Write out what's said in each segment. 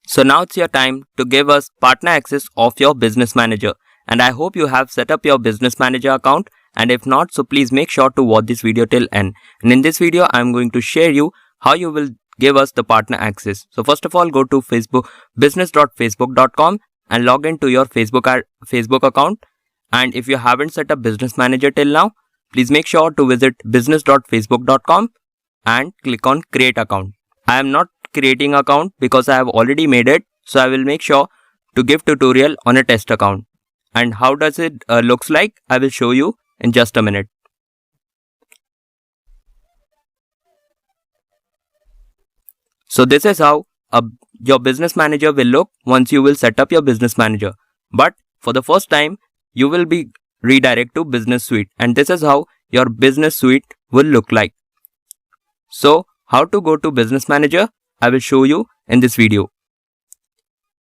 So now it's your time to give us partner access of your business manager. And I hope you have set up your business manager account. And if not, so please make sure to watch this video till end. And in this video, I'm going to share you how you will give us the partner access. So first of all, go to Facebook business.facebook.com and log into your Facebook account. And if you haven't set up business manager till now, please make sure to visit business.facebook.com and click on create account. I am not creating account because I have already made it, so I will make sure to give tutorial on a test account. And how does it looks like, I will show you in just a minute. So this is how your business manager will look once you will set up your business manager. But for the first time, you will be redirect to business suite, and this is how your business suite will look like. So how to go to business manager, I will show you in this video.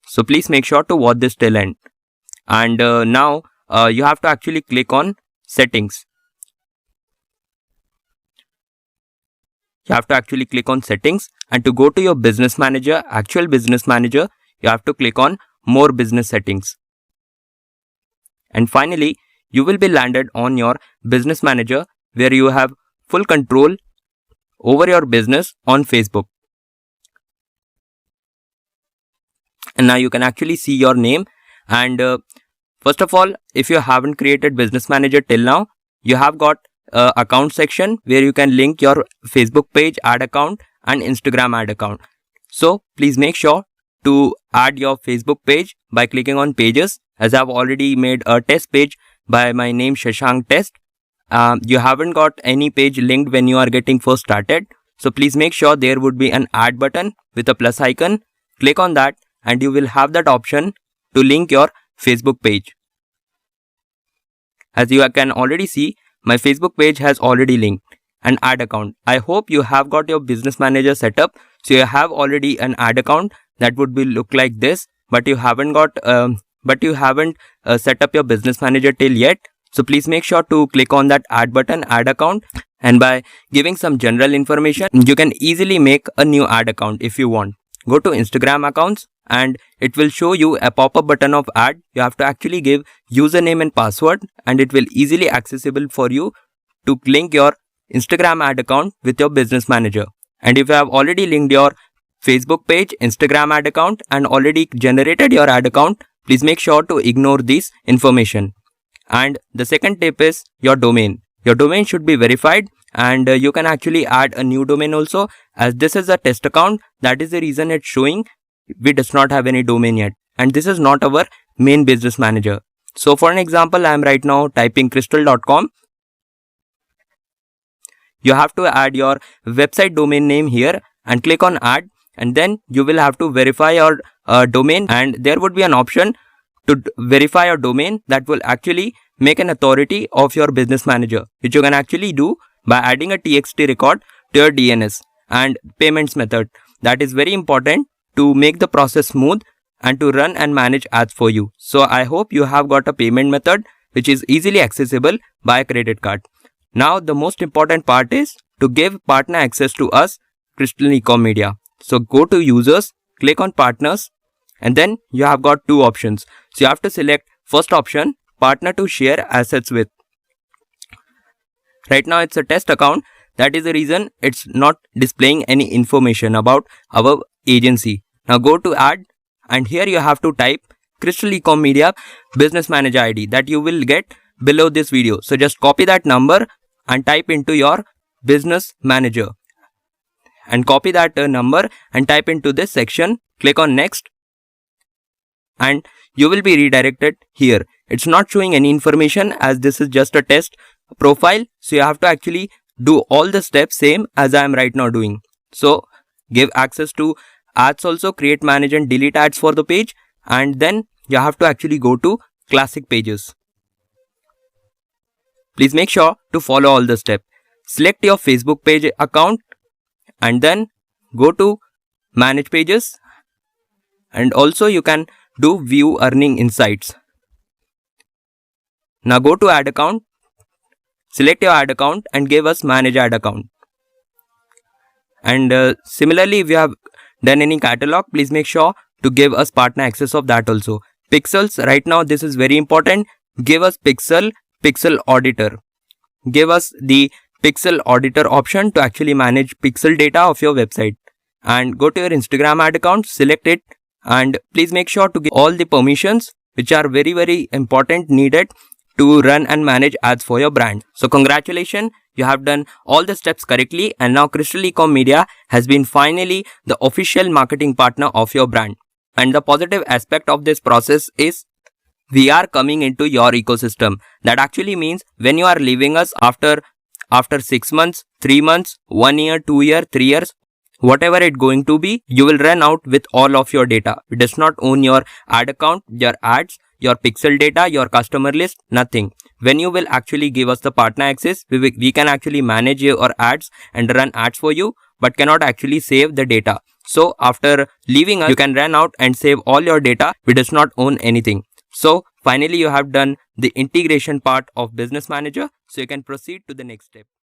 So please make sure to watch this till end. And now you have to actually click on settings. You have to actually click on settings, and to go to your business manager, actual business manager, you have to click on more business settings. And finally, you will be landed on your business manager where you have full control over your business on Facebook. And now you can actually see your name. And first of all, if you haven't created business manager till now, you have got account section where you can link your Facebook page ad account and Instagram ad account. So please make sure to add your Facebook page by clicking on pages, as I've already made a test page by my name Shashank Test. You haven't got any page linked when you are getting first started. So please make sure there would be an add button with a plus icon. Click on that and you will have that option to link your Facebook page. As you can already see, my Facebook page has already linked an ad account. I hope you have got your business manager set up. So you have already an ad account that would be look like this, but you haven't got set up your business manager till yet. So please make sure to click on that add button, add account, and by giving some general information, you can easily make a new ad account if you want. Go to Instagram accounts and it will show you a pop-up button of ad. You have to actually give username and password, and it will easily accessible for you to link your Instagram ad account with your business manager. And if you have already linked your Facebook page, Instagram ad account and already generated your ad account, please make sure to ignore this information. And the second tip is your domain. Your domain should be verified, and you can actually add a new domain also, as this is a test account. That is the reason it's showing we does not have any domain yet, and this is not our main business manager. So for an example, I am right now typing crystal.com. You have to add your website domain name here and click on add, and then you will have to verify your domain, and there would be an option to verify your domain that will actually make an authority of your business manager, which you can actually do by adding a TXT record to your DNS and payments method. That is very important to make the process smooth and to run and manage ads for you. So I hope you have got a payment method which is easily accessible by a credit card. Now the most important part is to give partner access to us, Crystal Ecom Media. So go to users, click on partners, and then you have got two options. So you have to select first option, partner to share assets with. Right now it's a test account. That is the reason it's not displaying any information about our agency. Now go to add, and here you have to type Crystal Ecom Media business manager ID that you will get below this video. So just copy that number and type into your business manager, and copy that number and type into this section. Click on next, and you will be redirected here. It's not showing any information as this is just a test profile. So you have to actually do all the steps same as I am right now doing. So give access to ads also, create, manage and delete ads for the page, and then you have to actually go to classic pages. Please make sure to follow all the steps. Select your Facebook page account and then go to manage pages, and also you can do view earning insights. Now go to ad account, select your ad account and give us manage ad account. And similarly, if you have done any catalog, please make sure to give us partner access of that also. Pixels, right now this is very important. Give us Pixel Auditor. Give us the Pixel Auditor option to actually manage pixel data of your website. And go to your Instagram ad account, select it, and please make sure to give all the permissions which are very, very important, needed to run and manage ads for your brand. So congratulations, you have done all the steps correctly, and now Crystal Ecom Media has been finally the official marketing partner of your brand. And the positive aspect of this process is we are coming into your ecosystem. That actually means when you are leaving us after 6 months, 3 months, 1 year, 2 years, 3 years, whatever it going to be, you will run out with all of your data. It does not own your ad account, your ads, your pixel data, your customer list, nothing. When you will actually give us the partner access, we can actually manage your ads and run ads for you, but cannot actually save the data. So after leaving us, you can run out and save all your data. We does not own anything. So finally you have done the integration part of Business Manager, so you can proceed to the next step.